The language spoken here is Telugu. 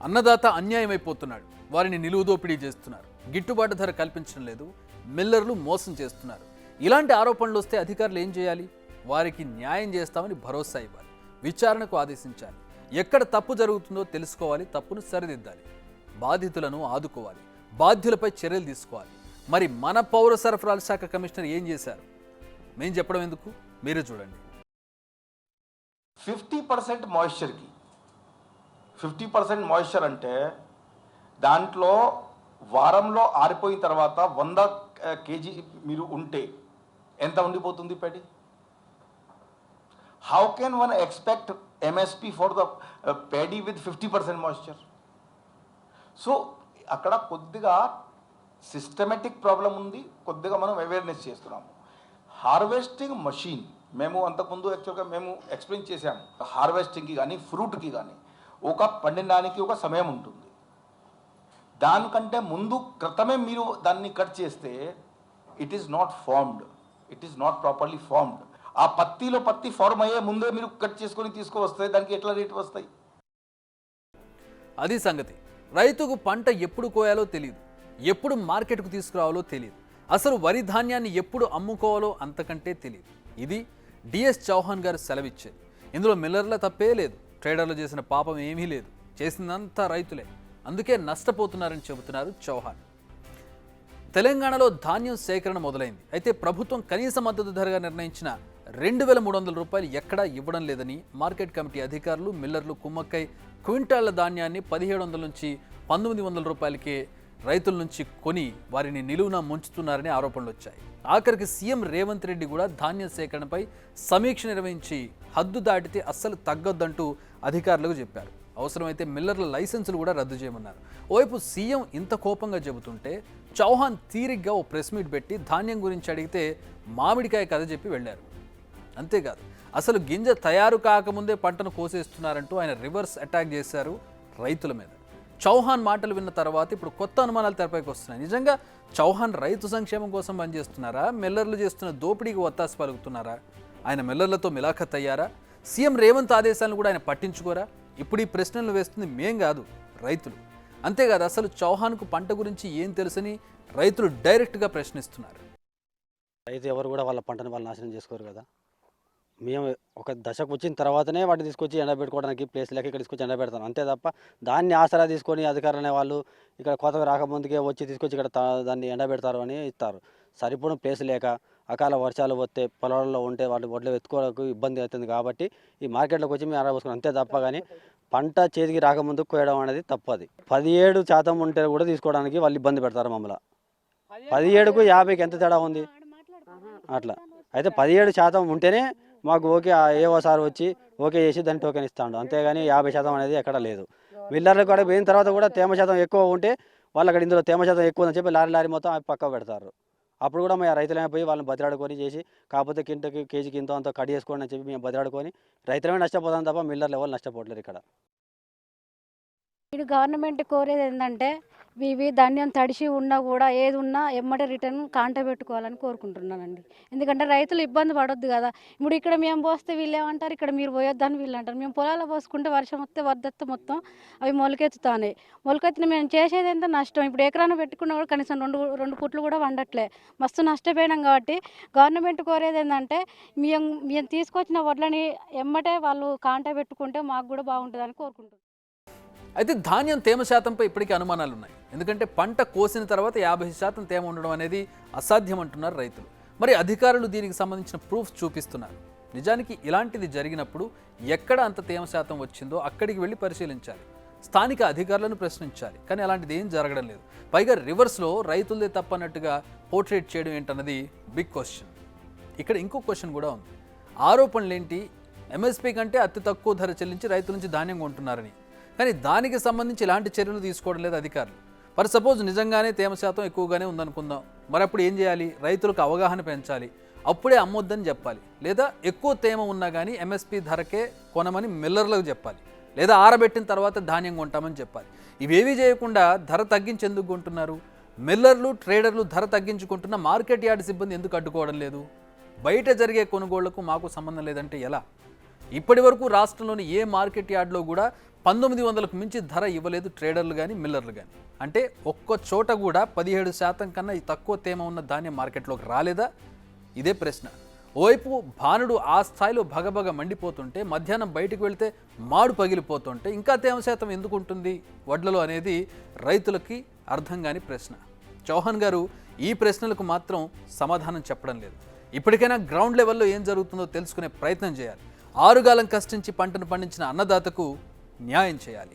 అన్నదాత అన్యాయమైపోతున్నాడు, వారిని నిలువుదోపిడీ చేస్తున్నారు, గిట్టుబాటు ధర కల్పించడం లేదు, మిల్లర్లు మోసం చేస్తున్నారు. ఇలాంటి ఆరోపణలు వస్తే అధికారులు ఏం చేయాలి? వారికి న్యాయం చేస్తామని భరోసా ఇవ్వాలి, విచారణకు ఆదేశించాలి, ఎక్కడ తప్పు జరుగుతుందో తెలుసుకోవాలి, తప్పును సరిదిద్దాలి, బాధితులను ఆదుకోవాలి, బాధ్యులపై చర్యలు తీసుకోవాలి. మరి మన పౌర సరఫరాల శాఖ కమిషనర్ ఏం చేశారు? మేము చెప్పడం ఎందుకు, మీరే చూడండి. 50% మాయిశ్చర్కి 50% మాయిశ్చర్ అంటే దాంట్లో వారంలో ఆరిపోయిన తర్వాత 100 kg మీరు ఉంటే ఎంత ఉండిపోతుంది paddy? How can one expect MSP for the paddy with 50% moisture? So అక్కడ కొద్దిగా సిస్టమేటిక్ ప్రాబ్లం ఉంది, కొద్దిగా మనం అవేర్నెస్ చేస్తున్నాము. హార్వెస్టింగ్ మషిన్ మేము అంతకుముందు యాక్చువల్గా మేము ఎక్స్ప్లెయిన్ చేసాము. హార్వెస్టింగ్కి కానీ ఫ్రూట్కి కానీ ఒక పండించడానికి ఒక సమయం ఉంటుంది. దానికంటే ముందు క్రితమే మీరు దాన్ని కట్ చేస్తే it is not formed, it is not properly formed. ఆ పత్తి ఫార్మ్ అయ్యే ముందే మీరు కట్ చేసుకొని తీసుకువస్తే దానికి ఎట్లా రేటు వస్తాయి? అది సంగతి. రైతుకు పంట ఎప్పుడు కోయాలో తెలియదు, ఎప్పుడు మార్కెట్కు తీసుకురావాలో తెలియదు, అసలు వరి ధాన్యాన్ని ఎప్పుడు అమ్ముకోవాలో అంతకంటే తెలియదు. ఇది డిఎస్ చౌహాన్ గారు సెలవిచ్చేది. ఇందులో మిల్లర్ల తప్పే లేదు, ట్రేడర్లు చేసిన పాపం ఏమీ లేదు, చేసిందంతా రైతులే, అందుకే నష్టపోతున్నారని చెబుతున్నారు చౌహాన్. తెలంగాణలో ధాన్యం సేకరణ మొదలైంది. అయితే ప్రభుత్వం కనీస మద్దతు ధరగా నిర్ణయించిన 2,300 రూపాయలు ఎక్కడా ఇవ్వడం లేదని మార్కెట్ కమిటీ అధికారులు, మిల్లర్లు కుమ్మక్కై క్వింటాళ్ల ధాన్యాన్ని 1,700 నుంచి 1,900 రూపాయలకే రైతుల నుంచి కొని వారిని నిలువున ముంచుతున్నారని ఆరోపణలు వచ్చాయి. ఆఖరికి సీఎం రేవంత్ రెడ్డి కూడా ధాన్యం సేకరణపై సమీక్ష నిర్వహించి హద్దు దాటితే అస్సలు తగ్గొద్దంటూ అధికారులకు చెప్పారు. అవసరమైతే మిల్లర్ల లైసెన్సులు కూడా రద్దు చేయమన్నారు. ఓవైపు సీఎం ఇంత కోపంగా చెబుతుంటే చౌహాన్ తీరిగ్గా ఓ ప్రెస్ మీట్ పెట్టి ధాన్యం గురించి అడిగితే మామిడికాయ కథ చెప్పి వెళ్ళారు. అంతేకాదు, అసలు గింజ తయారు కాకముందే పంటను కోసేస్తున్నారంటూ ఆయన రివర్స్ అటాక్ చేశారు రైతుల మీద. చౌహాన్ మాటలు విన్న తర్వాత ఇప్పుడు కొత్త అనుమానాలు తెరపైకి వస్తున్నాయి. నిజంగా చౌహాన్ రైతు సంక్షేమం కోసం పనిచేస్తున్నారా? మిల్లర్లు చేస్తున్న దోపిడీకి ఒత్తాసు పలుకుతున్నారా? ఆయన మిల్లర్లతో మిలాఖత్ అయ్యారా? సీఎం రేవంత్ ఆదేశాలను కూడా ఆయన పట్టించుకోరా? ఇప్పుడు ఈ ప్రశ్నలు వేస్తుంది మేం కాదు, రైతులు. అంతేకాదు, అసలు చౌహాన్కు పంట గురించి ఏం తెలుసని రైతులు డైరెక్ట్గా ప్రశ్నిస్తున్నారు. రైతు ఎవరు కూడా వాళ్ళ పంటను వాళ్ళు నాశనం చేసుకోరు కదా. మేము ఒక దశకు వచ్చిన తర్వాతనే వాటిని తీసుకొచ్చి ఎండబెట్టుకోవడానికి ప్లేస్ లేక ఇక్కడ తీసుకొచ్చి ఎండబెడతాం, అంతే తప్ప దాన్ని ఆసరా తీసుకొని అధికారులు అనే వాళ్ళు ఇక్కడ కొత్తగా రాకముందుకే వచ్చి తీసుకొచ్చి ఇక్కడ దాన్ని ఎండబెడతారు అని ఇస్తారు. సరిపడిన ప్లేస్ లేక అకాల వర్షాలు వస్తే పొలాల్లో ఉంటే వాళ్ళు వడ్లు ఎత్తుకోవడానికి ఇబ్బంది అవుతుంది కాబట్టి ఈ మార్కెట్లోకి వచ్చి మేము ఎండబోసుకున్నాం, అంతే తప్ప. కానీ పంట చేతికి రాకముందు కోయడం అనేది తప్పది. 17% ఉంటే కూడా తీసుకోవడానికి వాళ్ళు ఇబ్బంది పెడతారు మమ్మల్ని. 17కు 50కి ఎంత తేడా ఉంది అట్లా. అయితే 17% ఉంటేనే మాకు ఓకే, ఏఓసారి వచ్చి ఓకే చేసి దాన్ని టోకెన్ ఇస్తాడు, అంతేగాని 50% అనేది ఎక్కడ లేదు. మిల్లర్లు కూడా పోయిన తర్వాత కూడా తేమ శాతం ఎక్కువ ఉంటే వాళ్ళు అక్కడ ఇందులో తేమ శాతం ఎక్కువ ఉందని చెప్పి లారీ మొత్తం అవి పక్క పెడతారు. అప్పుడు కూడా మేము రైతులమే పోయి వాళ్ళని బతిలాడుకొని చేసి కాకపోతే కేజీకి ఇంత అంత కట్ చేసుకోండి అని చెప్పి మేము బతిలాడుకొని రైతులమే నష్టపోతాం తప్ప మిల్లర్లు ఎవరు నష్టపోవట్లేదు ఇక్కడ. ఇది గవర్నమెంట్ కోరేది ఏంటంటే ఇవి ధాన్యం తడిసి ఉన్నా కూడా ఏది ఉన్నా ఎమ్మటే రిటర్న్ కాంట పెట్టుకోవాలని కోరుకుంటున్నానండి. ఎందుకంటే రైతులు ఇబ్బంది పడొద్దు కదా. ఇప్పుడు ఇక్కడ మేము పోస్తే వీళ్ళు ఏమంటారు, ఇక్కడ మీరు పోయొద్దని వీళ్ళు అంటారు. మేము పొలాల్లో పోసుకుంటే వర్షం వస్తే వద్దత్తే మొత్తం అవి మొలకెత్తుతాయి. మొలకెత్తిన మేము చేసేది ఎంత నష్టం. ఇప్పుడు ఎకరాన పెట్టుకున్నా కూడా కనీసం రెండు పుట్లు కూడా వండట్లే, మస్తు నష్టపోయినాం. కాబట్టి గవర్నమెంట్ కోరేది ఏంటంటే మేము తీసుకొచ్చిన వడ్లని ఎమ్మటే వాళ్ళు కాంట పెట్టుకుంటే మాకు కూడా బాగుంటుందని కోరుకుంటున్నాం. అయితే ధాన్యం తేమ శాతంపై ఇప్పటికీ అనుమానాలు ఉన్నాయి. ఎందుకంటే పంట కోసిన తర్వాత 50% తేమ ఉండడం అనేది అసాధ్యం అంటున్నారు రైతులు. మరి అధికారులు దీనికి సంబంధించిన ప్రూఫ్ చూపిస్తున్నారు. నిజానికి ఇలాంటిది జరిగినప్పుడు ఎక్కడ అంత తేమ శాతం వచ్చిందో అక్కడికి వెళ్ళి పరిశీలించాలి, స్థానిక అధికారులను ప్రశ్నించాలి. కానీ అలాంటిది ఏం జరగడం లేదు. పైగా రివర్స్లో రైతులదే తప్పన్నట్టుగా పోర్ట్రేట్ చేయడం ఏంటన్నది బిగ్ క్వశ్చన్. ఇక్కడ ఇంకో క్వశ్చన్ కూడా ఉంది. ఆరోపణలు ఏంటి? ఎంఎస్పీ కంటే అతి తక్కువ ధర చెల్లించి రైతుల నుంచి ధాన్యం కొంటున్నారని. కానీ దానికి సంబంధించి ఇలాంటి చర్యలు తీసుకోవడం లేదు అధికారులు. మరి సపోజ్ నిజంగానే తేమ శాతం ఎక్కువగానే ఉందనుకుందాం, మరి అప్పుడు ఏం చేయాలి? రైతులకు అవగాహన పెంచాలి, అప్పుడే అమ్మొద్దని చెప్పాలి. లేదా ఎక్కువ తేమ ఉన్నా కానీ ఎంఎస్పీ ధరకే కొనమని మిల్లర్లకు చెప్పాలి. లేదా ఆరబెట్టిన తర్వాత ధాన్యం కొంటామని చెప్పాలి. ఇవేవీ చేయకుండా ధర తగ్గించేందుకు కొంటున్నారు. మిల్లర్లు, ట్రేడర్లు ధర తగ్గించుకుంటున్న మార్కెట్ యార్డ్ సిబ్బంది ఎందుకు అడ్డుకోవడం లేదు? బయట జరిగే కొనుగోళ్లకు మాకు సంబంధం లేదంటే ఎలా? ఇప్పటి వరకు రాష్ట్రంలోని ఏ మార్కెట్ యార్డ్లో కూడా 1900కు మించి ధర ఇవ్వలేదు ట్రేడర్లు కానీ మిల్లర్లు కానీ. అంటే ఒక్క చోట కూడా 17% కన్నా తక్కువ తేమ ఉన్న ధాన్యం మార్కెట్లోకి రాలేదా? ఇదే ప్రశ్న. ఓవైపు భానుడు ఆ స్థాయిలో భగభగ మండిపోతుంటే, మధ్యాహ్నం బయటికి వెళ్తే మాడు పగిలిపోతుంటే ఇంకా తేమ శాతం ఎందుకు ఉంటుంది వడ్లలో అనేది రైతులకి అర్థం కాని ప్రశ్న. చౌహాన్ గారు ఈ ప్రశ్నలకు మాత్రం సమాధానం చెప్పడం లేదు. ఇప్పటికైనా గ్రౌండ్ లెవెల్లో ఏం జరుగుతుందో తెలుసుకునే ప్రయత్నం చేయాలి. ఆరుగాలం కష్టించి పంటను పండించిన అన్నదాతకు న్యాయం చేయాలి.